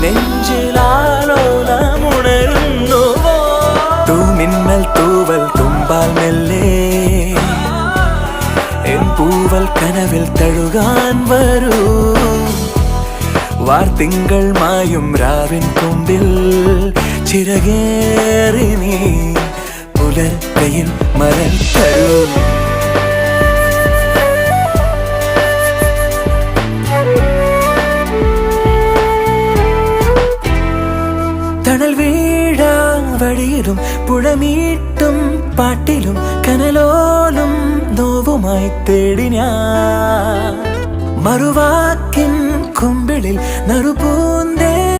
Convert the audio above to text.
നെഞ്ചിലാലോലമുണരുന്നുവോ തൂമിന്നൽ തൂവൽ തുമ്പാൽ മെല്ലെ എൻ പൂവൽ കനവിൽ തഴുകാൻ വരൂ വാർത്തിങ്കൾ മായും രാവിൻ കൊമ്പിൽ ചിറകേറി നീ പുലർക്കയിൽ മരൽ തരൂ തണൽ വീഴാ വഴിയിലും പുഴമീട്ടും പാട്ടിലും കനലോലും നോവുമായി തേടി ഞാൻ മറുവാക്കിൻ കുമ്പിളിൽ നറുപൂന്ത